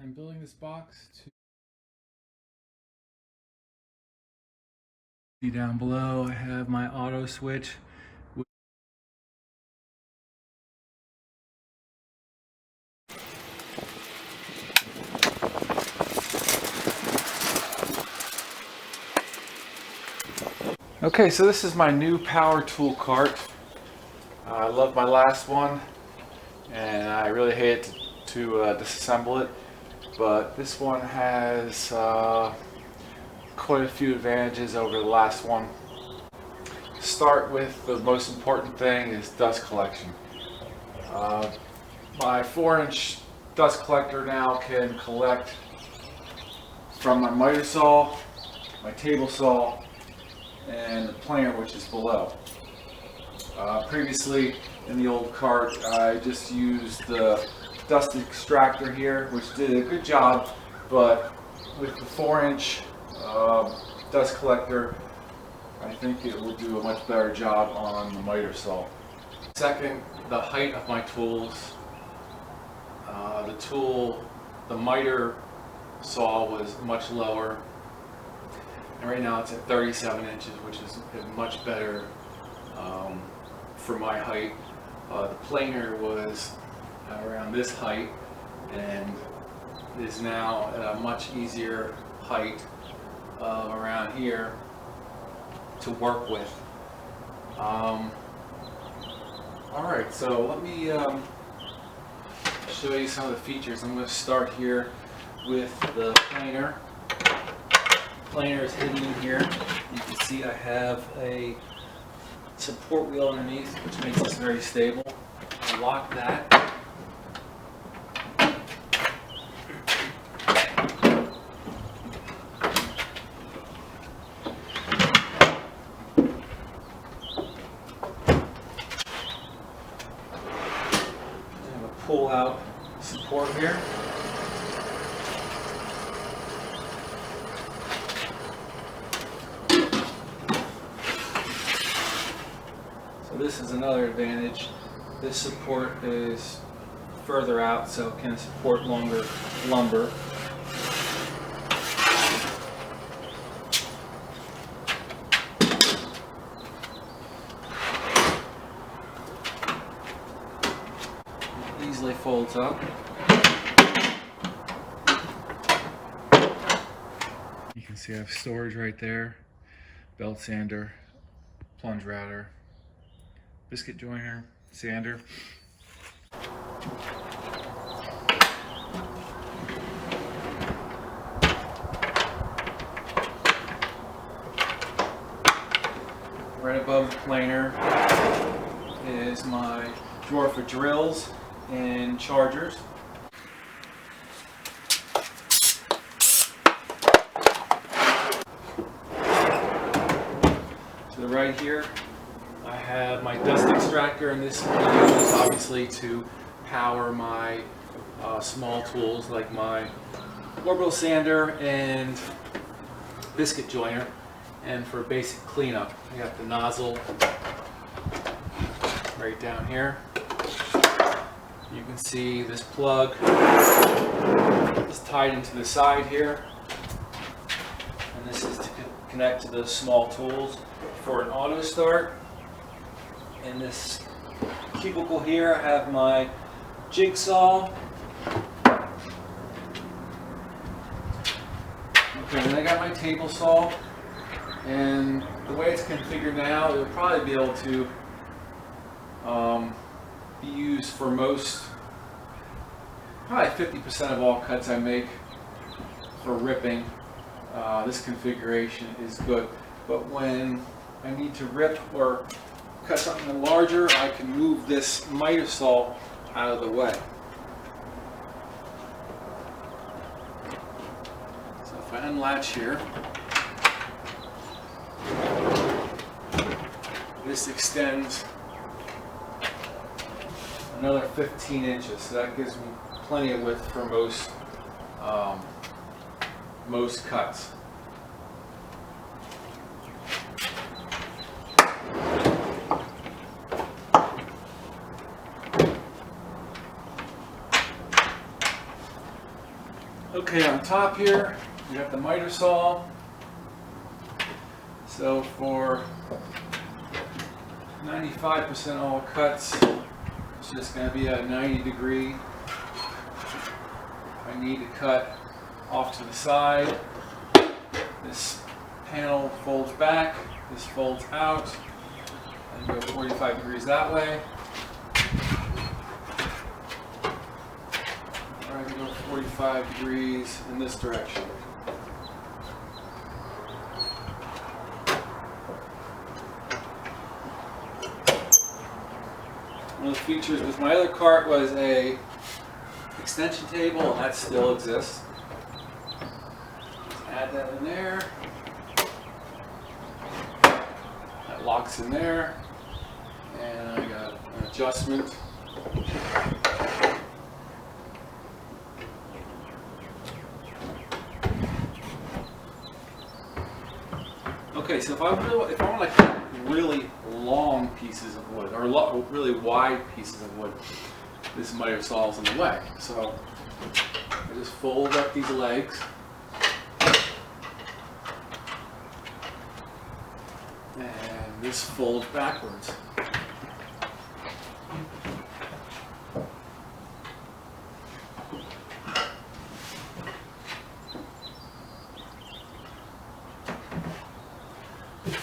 I'm building this box to see down below. I have my auto switch. Okay, so this is my new power tool cart. I love my last one, and I really hate to disassemble it, but this one has quite a few advantages over the last one. Start with the most important thing is dust collection. My 4-inch dust collector now can collect from my miter saw, my table saw, and the planer, which is below. Previously in the old cart I just used the dust extractor here, which did a good job, but with the 4-inch dust collector I think it will do a much better job on the miter saw. Second, the height of my tools. The miter saw was much lower, and right now it's at 37 inches, which is much better for my height. The planer was around this height and is now at a much easier height around here to work with. Alright, so let me show you some of the features. I'm going to start here with the planer. Planer is hidden in here. You can see I have a support wheel underneath, which makes this very stable. I'll lock that. I have a pull out support here. So this is another advantage. This support is further out, so it can support longer lumber. It easily folds up. You can see I have storage right there, belt sander, plunge router, biscuit joiner, sander. Right above the planer is my drawer for drills and chargers. To the right here I have my dust extractor, and this can be used obviously to power my small tools like my orbital sander and biscuit joiner, and for basic cleanup. I got the nozzle right down here. You can see this plug is tied into the side here, and this is to connect to the small tools for an auto start. In this cubicle here I have my jigsaw. Okay, then I got my table saw, and the way it's configured now, it'll probably be able to be used for most, probably 50% of all cuts I make for ripping. This configuration is good, but when I need to rip or cut something larger, I can move this miter saw out of the way. So if I unlatch here, this extends another 15 inches, so that gives me plenty of width for most cuts. Okay, on top here, we have the miter saw. So for 95% all cuts, it's just going to be at a 90-degree. I need to cut off to the side. This panel folds back, this folds out, and go 45 degrees that way. Or I can go 45 degrees in this direction. One of the features with my other cart was a extension table, and that still exists. Just add that in there. That locks in there. And I got an adjustment. Okay, so if I want to cut really long pieces of wood, or really wide pieces of wood, this miter saw is in the way. So I just fold up these legs. And this folds backwards.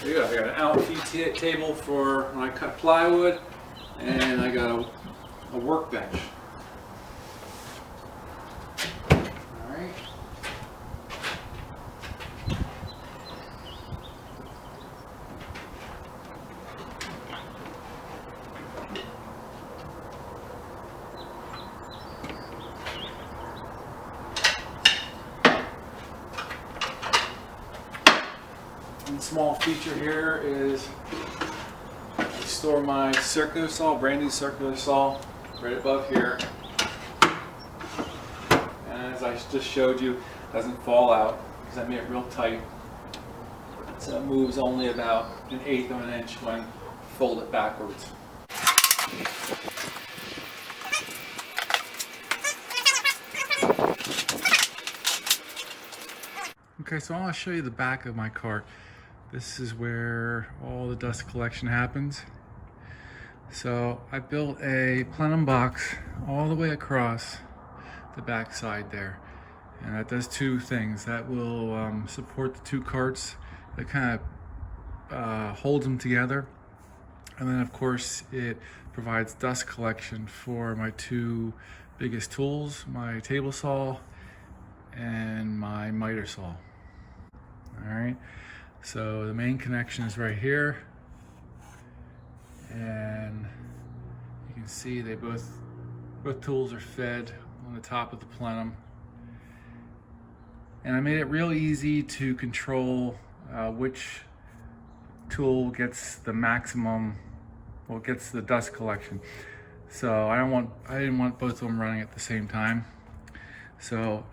There you go. I got an outfeed table for when I cut plywood, and I got a workbench. Alright. One small feature here is I store my circular saw, brand new circular saw, right above here. And as I just showed you, it doesn't fall out because I made it real tight. So it moves only about 1/8 of an inch when folded backwards. Okay, so I want to show you the back of my cart. This is where all the dust collection happens. So I built a plenum box all the way across the back side there. And that does two things. That will support the two carts. It kind of holds them together. And then of course it provides dust collection for my two biggest tools, my table saw and my miter saw. All right. So the main connection is right here, and you can see they both tools are fed on the top of the plenum. And I made it real easy to control which tool gets the maximum, well, gets the dust collection. So I didn't want both of them running at the same time. So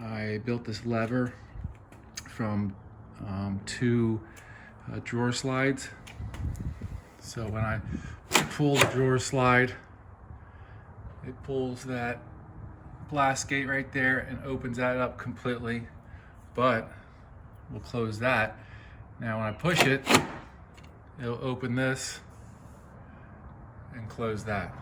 I built this lever from two drawer slides. So when I pull the drawer slide, it pulls that blast gate right there and opens that up completely, but we'll close that. Now when I push it, it'll open this and close that.